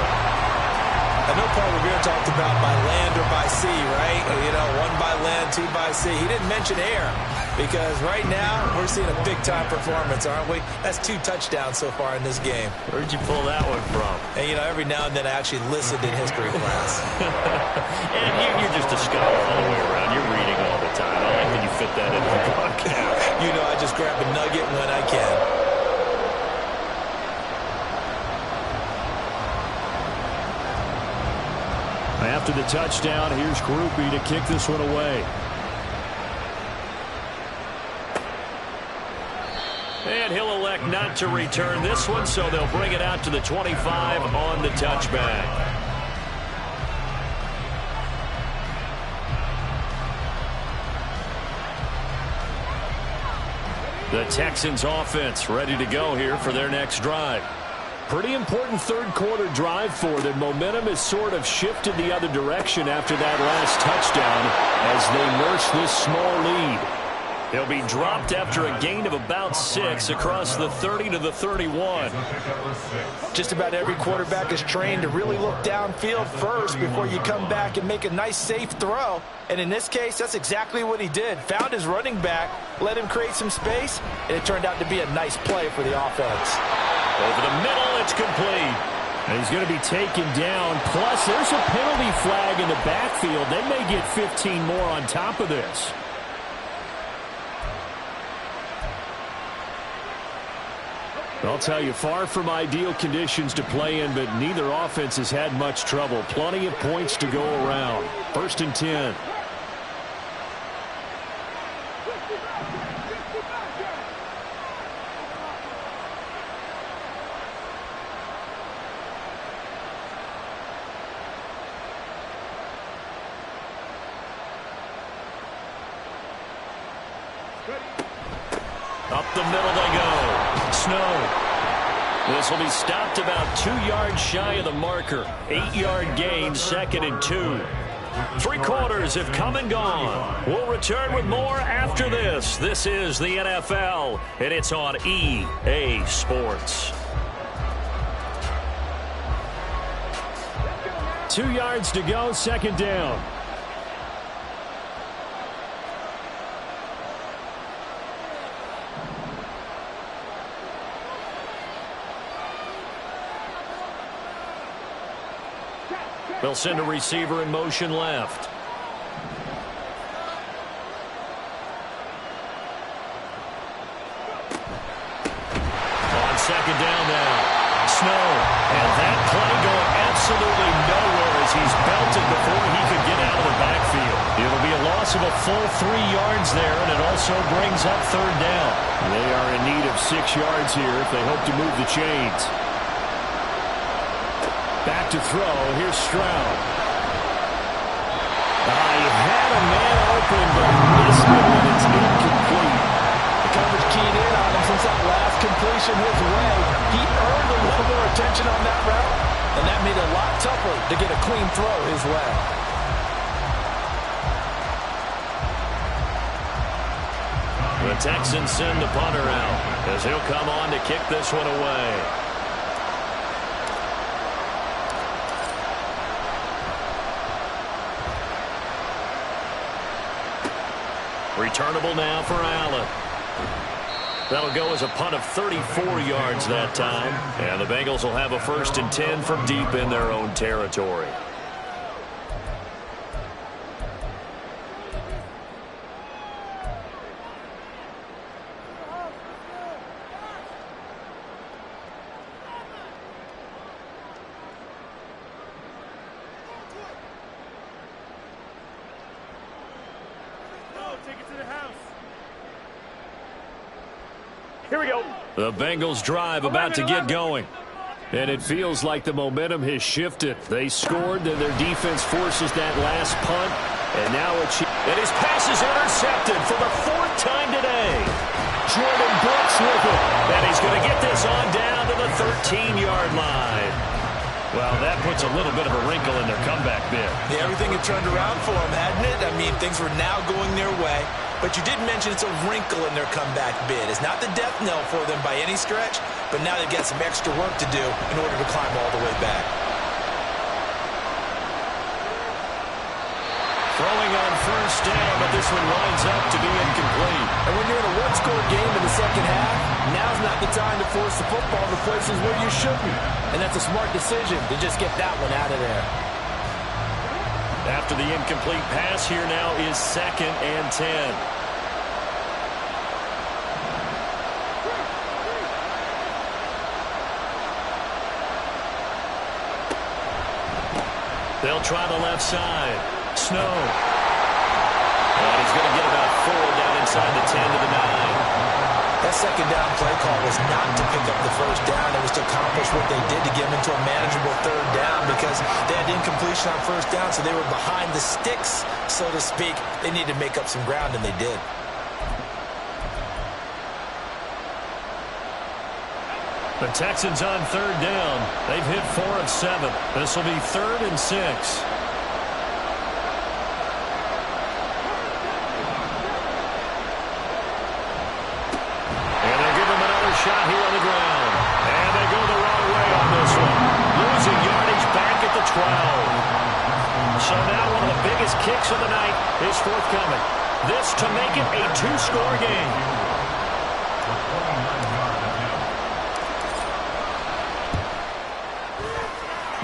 I know Paul Revere talked about by land or by sea, right? You know, 1 by land, 2 by sea. He didn't mention air because right now we're seeing a big-time performance, aren't we? That's 2 touchdowns so far in this game. Where'd you pull that one from? And, you know, every now and then I actually listened in history class. And you're just a scholar all the way around. You're reading all the time. I like that you fit that into the podcast. You know, I just grab a nugget when I can. After the touchdown, here's Groupie to kick this one away. And he'll elect not to return this one, so they'll bring it out to the 25 on the touchback. The Texans offense ready to go here for their next drive. Pretty important third-quarter drive for them. Momentum has sort of shifted the other direction after that last touchdown as they nurse this small lead. He'll be dropped after a gain of about 6 across the 30 to the 31. Just about every quarterback is trained to really look downfield first before you come back and make a nice, safe throw. And in this case, that's exactly what he did. Found his running back, let him create some space, and it turned out to be a nice play for the offense. Over the middle, it's complete. And he's going to be taken down. Plus, there's a penalty flag in the backfield. They may get 15 more on top of this. I'll tell you, far from ideal conditions to play in, but neither offense has had much trouble. Plenty of points to go around. 1st and 10. Up the middle they go. Snow. This will be stopped about 2 yards shy of the marker. 8-yard gain, 2nd and 2. 3 quarters have come and gone. We'll return with more after this. This is the NFL, and it's on EA Sports. 2 yards to go, 2nd down. They'll send a receiver in motion left. On 2nd down now. Snow. And that play going absolutely nowhere as he's belted before he could get out of the backfield. It'll be a loss of a full 3 yards there, and it also brings up 3rd down. They are in need of 6 yards here if they hope to move the chains. Back to throw. Here's Stroud. He had a man open, but missed it, and it's incomplete. The coverage keyed in on him since that last completion his way. He earned a little more attention on that route, and that made it a lot tougher to get a clean throw his way. The Texans send the punter out as he'll come on to kick this one away. Returnable now for Allen. That'll go as a punt of 34 yards that time. And the Bengals will have a 1st and 10 from deep in their own territory. Here we go. The Bengals drive about to get going. And it feels like the momentum has shifted. They scored, then their defense forces that last punt. And now and his pass is intercepted for the 4th time today. Jordan Brooks with it. And he's going to get this on down to the 13-yard line. Well, that puts a little bit of a wrinkle in their comeback bid. Yeah, everything had turned around for them, hadn't it? I mean, things were now going their way. But you did mention it's a wrinkle in their comeback bid. It's not the death knell for them by any stretch, but now they've got some extra work to do in order to climb all the way back. Throwing on 1st down, but this one winds up to be incomplete. And when you're in a one-score game in the 2nd half, now's not the time to force the football to places where you shouldn't. And that's a smart decision to just get that one out of there. After the incomplete pass, here now is 2nd and 10. They'll try the left side. Snow. And he's going to get about 4 down inside the 10 to the 9. That 2nd down play call was not to pick up the 1st down. It was to accomplish what they did to get them into a manageable 3rd down because they had incompletion on 1st down, so they were behind the sticks, so to speak. They needed to make up some ground, and they did. The Texans on third down. They've hit 4 of 7. This will be 3rd and 6. And they'll give him another shot here on the ground. And they go the wrong way on this one. Losing yardage back at the 12. So now one of the biggest kicks of the night is forthcoming. This to make it a 2-score game.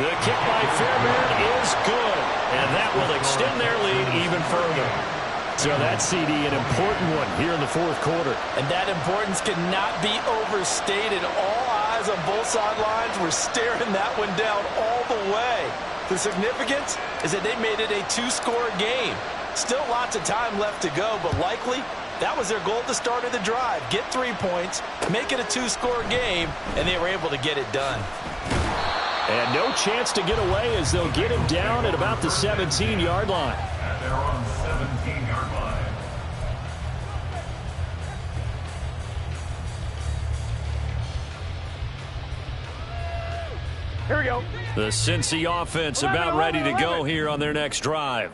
The kick by Fairbairn is good, and that will extend their lead even further. So that, CD, an important one here in the 4th quarter. And that importance cannot be overstated. All eyes on both sidelines were staring that one down all the way. The significance is that they made it a 2-score game. Still lots of time left to go, but likely that was their goal at the start of the drive. Get 3 points, make it a 2-score game, and they were able to get it done. And no chance to get away as they'll get him down at about the 17-yard line. And they're on the 17-yard line. Here we go. The Cincy offense about ready to go here on their next drive.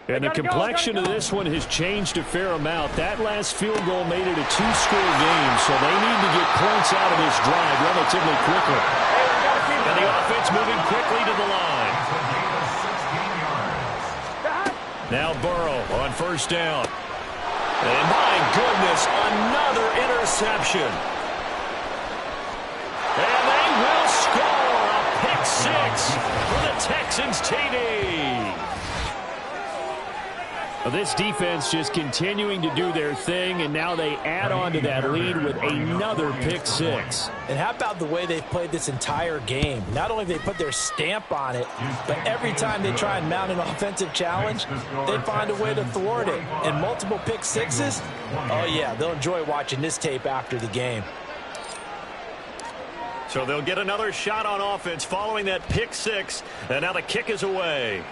And the complexion of this one has changed a fair amount. That last field goal made it a 2-score game, so they need to get points out of this drive relatively quickly. And the offense moving quickly to the line. Now Burrow on first down. And my goodness, another interception. And they will score a pick 6 for the Texans TD. Well, this defense just continuing to do their thing, and now they add on to that lead with another pick 6. And how about the way they've played this entire game? Not only have they put their stamp on it, but every time they try and mount an offensive challenge, they find a way to thwart it. And multiple pick 6s, oh yeah, they'll enjoy watching this tape after the game. So they'll get another shot on offense following that pick 6, and now the kick is away.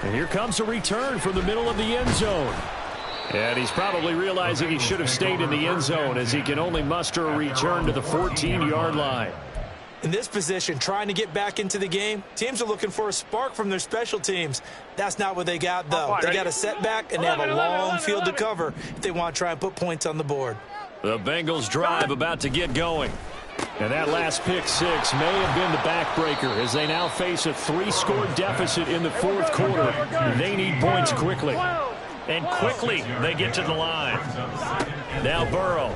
And here comes a return from the middle of the end zone. And he's probably realizing he should have stayed in the end zone as he can only muster a return to the 14-yard line. In this position, trying to get back into the game, teams are looking for a spark from their special teams. That's not what they got, though. They got a setback, and they have a long field to cover if they want to try and put points on the board. The Bengals drive about to get going. And that last pick 6 may have been the backbreaker as they now face a 3-score deficit in the 4th quarter. They need points quickly. And quickly they get to the line. Now Burrow.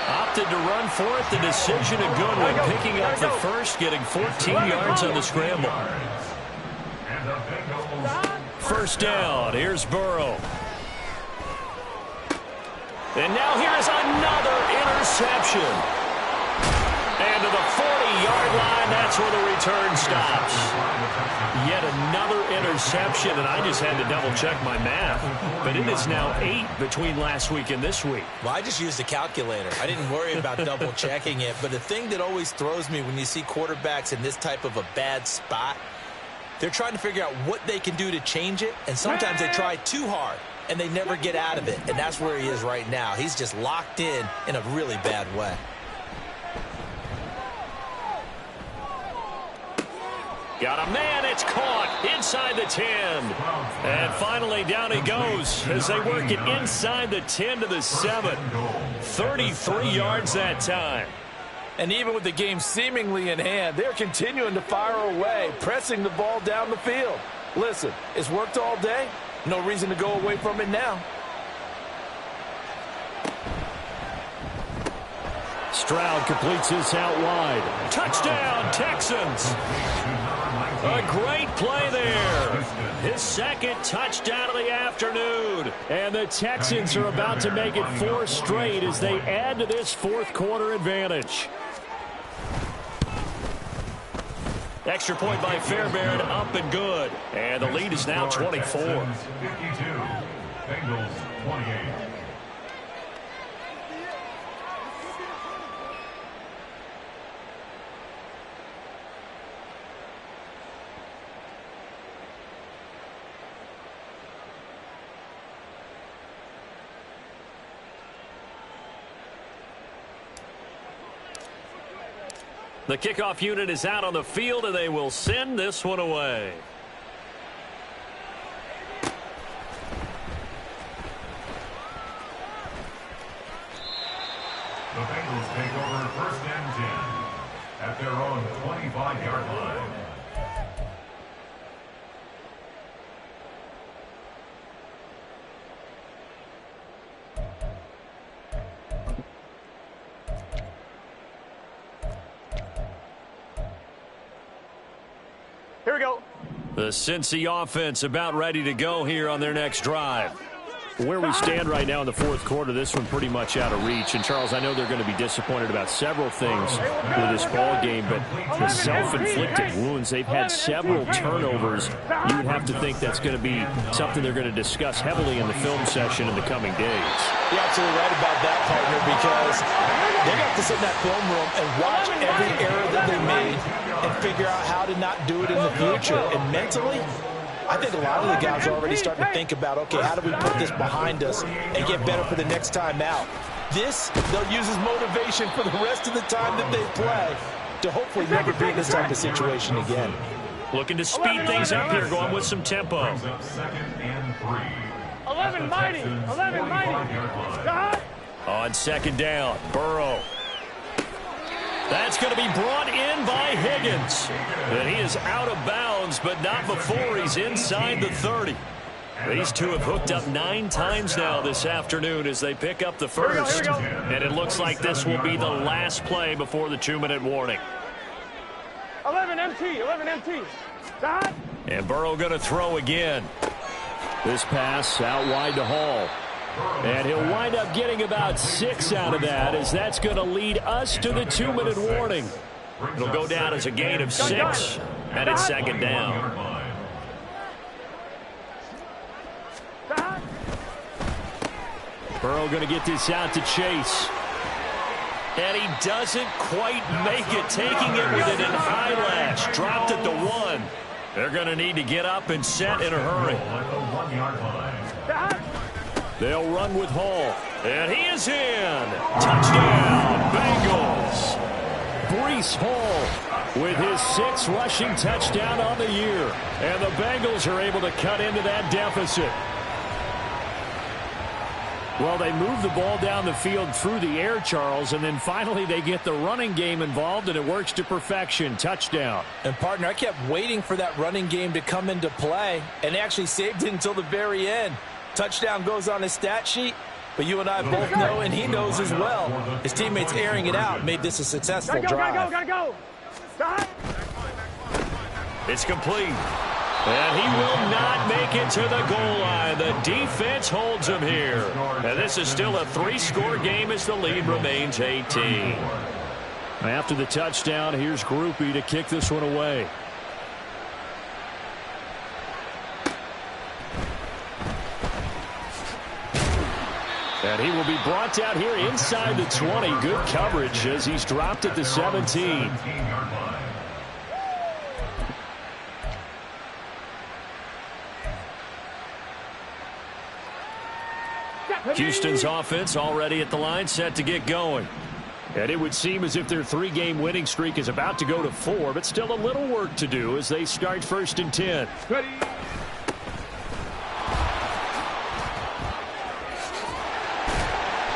Opted to run for it. The decision a good one. Picking up the first, getting 14 yards on the scramble. First down. Here's Burrow. And now here's another interception. And to the 40-yard line, that's where the return stops. Yet another interception, and I just had to double-check my math. But it is now 8 between last week and this week. Well, I just used a calculator. I didn't worry about double-checking it. But the thing that always throws me when you see quarterbacks in this type of a bad spot, they're trying to figure out what they can do to change it, and sometimes they try too hard, and they never get out of it. And that's where he is right now. He's just locked in a really bad way. Got a man, it's caught inside the 10. And finally down he goes as they work it inside the 10 to the 7. 33 yards that time. And even with the game seemingly in hand, they're continuing to fire away, pressing the ball down the field. Listen, it's worked all day. No reason to go away from it now. Stroud completes this out wide. Touchdown, Texans. A great play there. His second touchdown of the afternoon. And the Texans are about to make it 4 straight as they add to this 4th quarter advantage. Extra point by Fairbairn, up and good. And the lead is now 24. 52. Bengals 28. The kickoff unit is out on the field, and they will send this one away. The Bengals take over 1st and 10 at their own 25-yard line. Here we go. The Cincy offense about ready to go here on their next drive. Where we stand right now in the fourth quarter, this one pretty much out of reach. And, Charles, I know they're going to be disappointed about several things with this ball game, but the self-inflicted wounds, they've had several turnovers. You would have to think that's going to be something they're going to discuss heavily in the film session in the coming days. You're absolutely right about that, partner, because they have to sit in that film room and watch every error that they made and figure out how to not do it in the future. And mentally, I think a lot of the guys are already starting to think about, okay, how do we put this behind us and get better for the next time out? This, they'll use as motivation for the rest of the time that they play to hopefully never be in this type of situation again. Looking to speed things up here, going with some tempo. 2nd and 3. 11 mighty. 11 mighty. God. On 2nd down, Burrow. That's going to be brought in by Higgins. And he is out of bounds, but not before he's inside the 30. These two have hooked up 9 times now this afternoon as they pick up the first. Here we go. And it looks like this will be the last play before the 2-minute warning. 11 MT. 11 MT. God. And Burrow going to throw again. This pass out wide to Hall. And he'll wind up getting about 6 out of that, as that's going to lead us to the 2-minute warning. It'll go down as a gain of 6, and it's 2nd down. Burrow going to get this out to Chase. And he doesn't quite make it, taking it with an eyelash. Dropped at the 1. They're going to need to get up and set in a hurry. They'll run with Hall. And he is in. Touchdown, Bengals. Breece Hall with his 6th rushing touchdown on the year. And the Bengals are able to cut into that deficit. Well, they move the ball down the field through the air, Charles, and then finally they get the running game involved, and it works to perfection. Touchdown. And, partner, I kept waiting for that running game to come into play and actually saved it until the very end. Touchdown goes on his stat sheet, but you and I both know, and he knows as well, his teammates airing it out made this a successful drive. Gotta go. Stop. It's complete. And he will not make it to the goal line. The defense holds him here. And this is still a 3-score game as the lead remains 18. After the touchdown, here's Grupe to kick this one away. And he will be brought down here inside the 20. Good coverage as he's dropped at the 17. Houston's offense already at the line, set to get going. And it would seem as if their 3-game winning streak is about to go to 4, but still a little work to do as they start 1st and 10. Ready.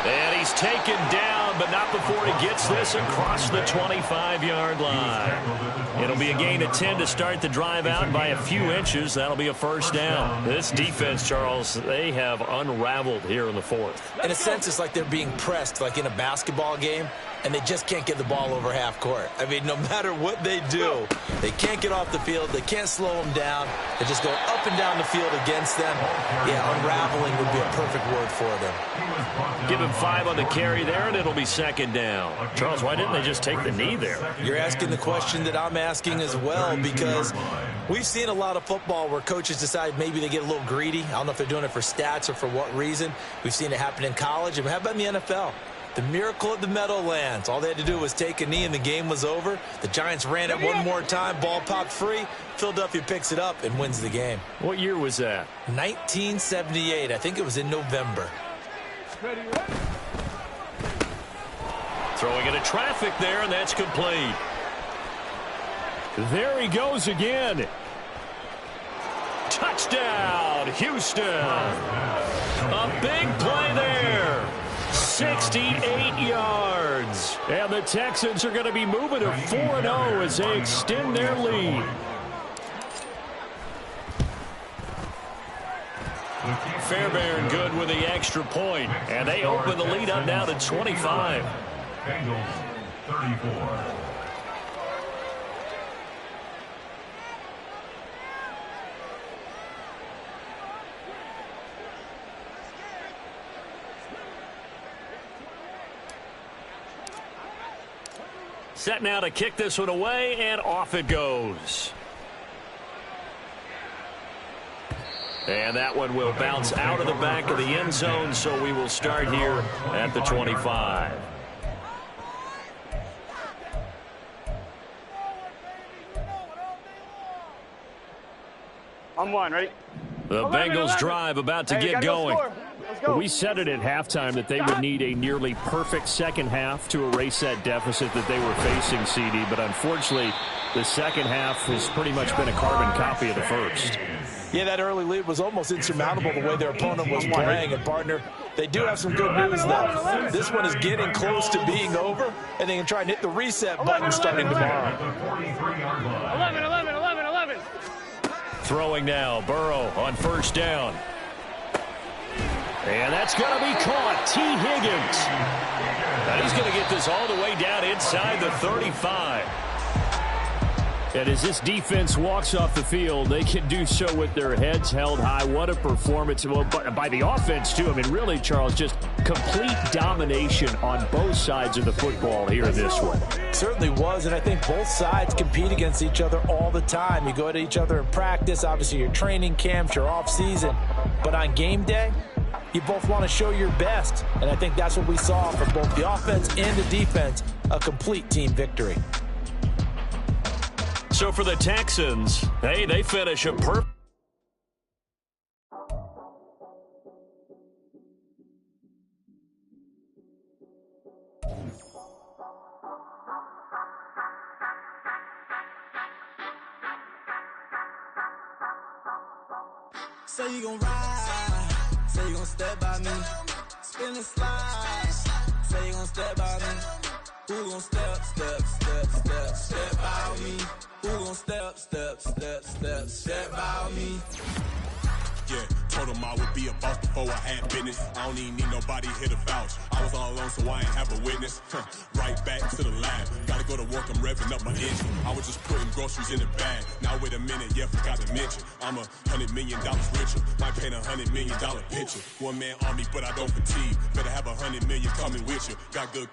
And he's taken down, but not before he gets this across the 25-yard line. It'll be a gain of 10 to start the drive out. By a few inches, that'll be a 1st down. This defense, Charles, they have unraveled here in the 4th. In a sense, it's like they're being pressed like in a basketball game, and they just can't get the ball over half court. I mean, no matter what they do, they can't get off the field. They can't slow them down. They're just going up and down the field against them. Yeah, unraveling would be a perfect word for them. Give him 5 on the carry there, and it'll be 2nd down. Charles, why didn't they just take the knee there? You're asking the question that I'm asking as well, because we've seen a lot of football where coaches decide maybe they get a little greedy. I don't know if they're doing it for stats or for what reason. We've seen it happen in college. And how about in the NFL? The miracle of the Meadowlands. All they had to do was take a knee and the game was over. The Giants ran it one more time. Ball popped free. Philadelphia picks it up and wins the game. What year was that? 1978. I think it was in November. Throwing into traffic there, and that's complete. There he goes again. Touchdown, Houston. A big play there. 68 yards. And the Texans are going to be moving to 4-0 as they extend their lead. Fairbairn good with the extra point, and they open the lead up now to 25. Bengals 34. Set now to kick this one away, and off it goes. And that one will bounce out of the back of the end zone, so we will start here at the 25. On one, ready? The Bengals drive about to get going. We said it at halftime that they would need a nearly perfect second half to erase that deficit that they were facing, CD, but unfortunately the second half has pretty much been a carbon copy of the first. Yeah, that early lead was almost insurmountable the way their opponent was playing. And, partner, they do have some good news, though. This one is getting close to being over, and they can try and hit the reset button starting tomorrow. 11. Throwing now, Burrow on first down. And that's going to be caught. T. Higgins. And he's going to get this all the way down inside the 35. And as this defense walks off the field, they can do so with their heads held high. What a performance. Well, by the offense, too. I mean, really, Charles, just complete domination on both sides of the football here in this one. Certainly was, and I think both sides compete against each other all the time. You go at each other in practice, obviously your training camps, your off-season. But on game day, you both want to show your best. And I think that's what we saw from both the offense and the defense, a complete team victory. So for the Texans, hey, they finish a perfect. Say you gon' ride, say you gon' step by me, spin and slide, say you gon' step by me, who gon' step by me, who gon' step by me. Yeah, told him I would be a boss before I had business. I don't even need nobody here to vouch. I was all alone, so I ain't have a witness. Right back to the lab. Gotta go to work, I'm revving up my engine. I was just putting groceries in the bag. Now wait a minute, yeah, forgot to mention. I'm $100 million richer. Might paint $100 million picture. One man army, but I don't fatigue. Better have $100 million coming with you. Got good